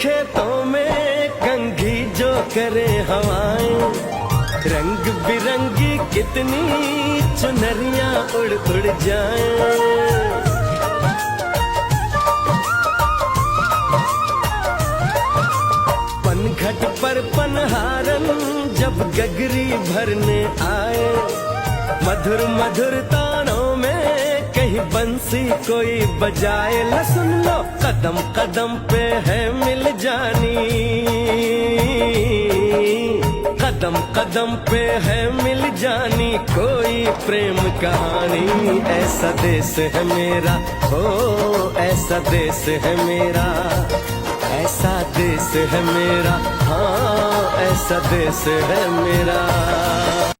खेतों में कंघी जो करे हवाएं, रंग बिरंगी कितनी चुनरियां उड़ उड़ जाएं। पनघट पर पनहारन जब गगरी भरने आए, मधुर मधुर तानों में कहीं बंसी कोई बजाए। ल सुन लो कदम कदम पे है मिल जानी, कदम कदम पे है मिल जानी कोई प्रेम कहानी। ऐसा देश है मेरा, हो ऐसा देश है मेरा, ऐसा देश है मेरा, हाँ ऐसा देश है मेरा।